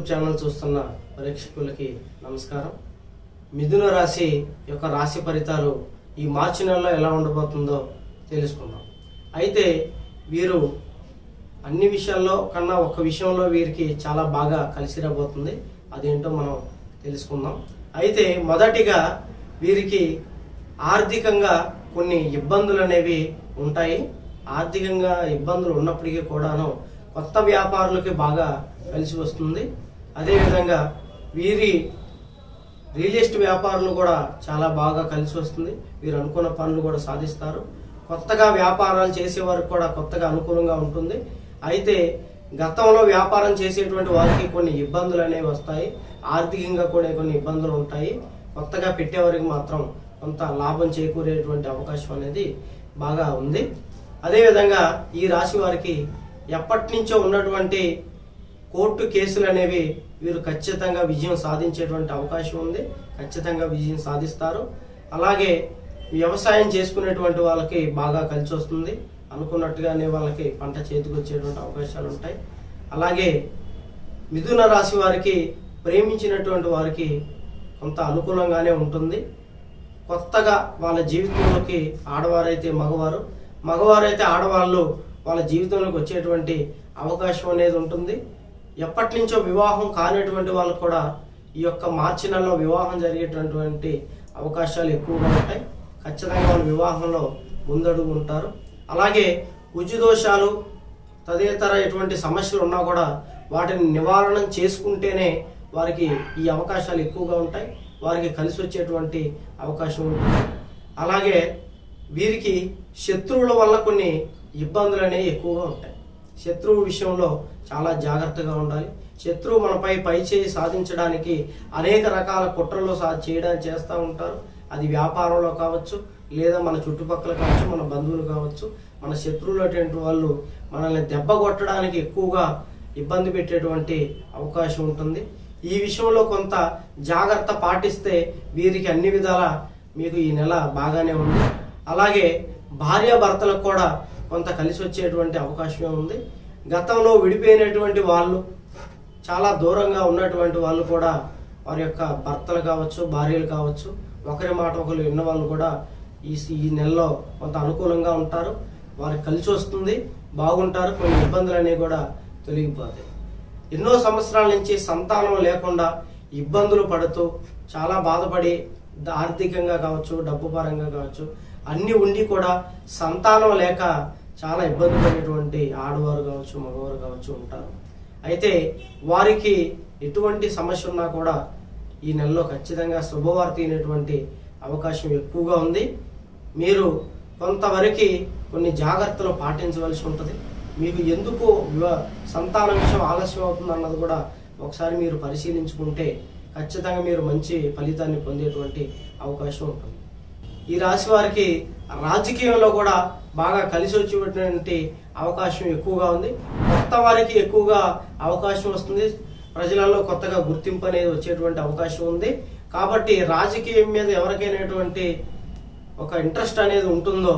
Channel చూస్తున్న ప్రేక్షకులకి నమస్కారం. మిథున రాశి యొక్క రాశి ఫలితాలు ఈ మార్చి నెలలో ఎలా ఉండబోతుందో తెలుసుకుందాం. అయితే వీరు అన్ని విషయాల్లో కన్నా ఒక విషయంలో వీరికి చాలా బాగా కలిసి రాబోతుంది. అదేంటో మనం తెలుసుకుందాం. అయితే మొదటిగా వీరికి ఆర్థికంగా కొన్ని ఇబ్బందులు అనేవి ఉంటాయి. ఆర్థికంగా ఇబ్బందులు ఉన్నప్పటికీ కూడాను కొత్త వ్యాపారులకి బాగా కలిసి వస్తుంది. అదేవిధంగా వీరి రియల్ ఎస్టేట్ వ్యాపారులు కూడా చాలా బాగా కలిసి వస్తుంది. వీరు అనుకున్న పనులు కూడా సాధిస్తారు. కొత్తగా వ్యాపారాలు చేసేవారికి కూడా కొత్తగా అనుకూలంగా ఉంటుంది. అయితే గతంలో వ్యాపారం చేసేటువంటి వారికి కొన్ని ఇబ్బందులు అనేవి వస్తాయి. ఆర్థికంగా కూడా కొన్ని ఇబ్బందులు ఉంటాయి. కొత్తగా పెట్టేవారికి మాత్రం కొంత లాభం చేకూరేటువంటి అవకాశం అనేది బాగా ఉంది. అదేవిధంగా ఈ రాశి వారికి ఎప్పటి నుంచో ఉన్నటువంటి కోర్టు కేసులు అనేవి వీరు ఖచ్చితంగా విజయం సాధించేటువంటి అవకాశం ఉంది. ఖచ్చితంగా విజయం సాధిస్తారు. అలాగే వ్యవసాయం చేసుకునేటువంటి వాళ్ళకి బాగా కలిసి వస్తుంది. అనుకున్నట్టుగానే వాళ్ళకి పంట చేతికి వచ్చేటువంటి అవకాశాలు ఉంటాయి. అలాగే మిథున రాశి వారికి ప్రేమించినటువంటి వారికి కొంత అనుకూలంగానే ఉంటుంది. కొత్తగా వాళ్ళ జీవితంలోకి ఆడవారైతే మగవారైతే ఆడవాళ్ళు వాళ్ళ జీవితంలోకి వచ్చేటువంటి అవకాశం అనేది ఉంటుంది. ఎప్పటి నుంచో వివాహం కానిటువంటి వాళ్ళకు కూడా ఈ యొక్క మార్చి నెలలో వివాహం జరిగేటటువంటి అవకాశాలు ఎక్కువగా ఉంటాయి. ఖచ్చితంగా వాళ్ళు వివాహంలో ముందడుగు ఉంటారు. అలాగే కుజదోషాలు తదితర ఎటువంటి సమస్యలు ఉన్నా కూడా వాటిని నివారణ చేసుకుంటేనే వారికి ఈ అవకాశాలు ఎక్కువగా ఉంటాయి. వారికి కలిసి వచ్చేటువంటి అవకాశం ఉంటుంది. అలాగే వీరికి శత్రువుల వల్ల కొన్ని ఇబ్బందులు అనేవి ఎక్కువగా ఉంటాయి. శత్రువు విషయంలో చాలా జాగ్రత్తగా ఉండాలి. శత్రువు మనపై పైచేయి సాధించడానికి అనేక రకాల కుట్రలు చేస్తూ ఉంటారు. అది వ్యాపారంలో కావచ్చు, లేదా మన చుట్టుపక్కల కావచ్చు, మన బంధువులు కావచ్చు. మన శత్రువులు అటువంటి వాళ్ళు మనల్ని దెబ్బ కొట్టడానికి ఎక్కువగా ఇబ్బంది పెట్టేటువంటి అవకాశం ఉంటుంది. ఈ విషయంలో కొంత జాగ్రత్త పాటిస్తే వీరికి అన్ని విధాలా మీకు ఈ నెల బాగానే ఉంది. అలాగే భార్యాభర్తలకు కూడా కొంత కలిసి వచ్చేటువంటి అవకాశమే ఉంది. గతంలో విడిపోయినటువంటి వాళ్ళు, చాలా దూరంగా ఉన్నటువంటి వాళ్ళు కూడా వారి యొక్క భర్తలు కావచ్చు, భార్యలు కావచ్చు, ఒకరి మాట ఒకరు విన్న వాళ్ళు కూడా ఈ నెలలో కొంత అనుకూలంగా ఉంటారు. వారికి కలిసి వస్తుంది, బాగుంటారు. కొన్ని ఇబ్బందులు అనేవి కూడా తొలగిపోతాయి. ఎన్నో సంవత్సరాల నుంచి సంతానం లేకుండా ఇబ్బందులు పడుతూ చాలా బాధపడి ఆర్థికంగా కావచ్చు, డబ్బు పరంగా కావచ్చు, అన్ని ఉండి కూడా సంతానం లేక చాలా ఇబ్బంది పడేటువంటి ఆడవారు కావచ్చు, మగవారు కావచ్చు ఉంటారు. అయితే వారికి ఎటువంటి సమస్య ఉన్నా కూడా ఈ నెలలో ఖచ్చితంగా శుభవార్త అయినటువంటి అవకాశం ఎక్కువగా ఉంది. మీరు కొంతవరకు కొన్ని జాగ్రత్తలు పాటించవలసి ఉంటుంది. మీకు ఎందుకు సంతాన విషయం ఆలస్యం అవుతుంది అన్నది కూడా ఒకసారి మీరు పరిశీలించుకుంటే ఖచ్చితంగా మీరు మంచి ఫలితాన్ని పొందేటువంటి అవకాశం ఉంటుంది. ఈ రాశి వారికి రాజకీయంలో కూడా బాగా కలిసి వచ్చేటువంటి అవకాశం ఎక్కువగా ఉంది. కొత్త వారికి ఎక్కువగా అవకాశం వస్తుంది. ప్రజలలో కొత్తగా గుర్తింపు అనేది వచ్చేటువంటి అవకాశం ఉంది. కాబట్టి రాజకీయం మీద ఎవరికైనటువంటి ఒక ఇంట్రెస్ట్ అనేది ఉంటుందో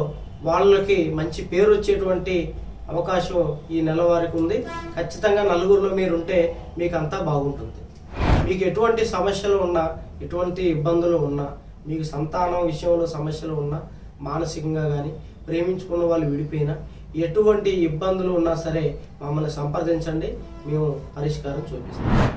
వాళ్ళకి మంచి పేరు వచ్చేటువంటి అవకాశం ఈ నెల వారికి ఉంది. ఖచ్చితంగా నలుగురిలో మీరు ఉంటే మీకు అంతా బాగుంటుంది. మీకు ఎటువంటి సమస్యలు ఉన్నా, ఎటువంటి ఇబ్బందులు ఉన్నా, మీకు సంతానం విషయంలో సమస్యలు ఉన్నా, మానసికంగా కానీ ప్రేమించుకున్న వాళ్ళు విడిపోయినా, ఎటువంటి ఇబ్బందులు ఉన్నా సరే మమ్మల్ని సంప్రదించండి. మేము పరిష్కారం చూపిస్తాం.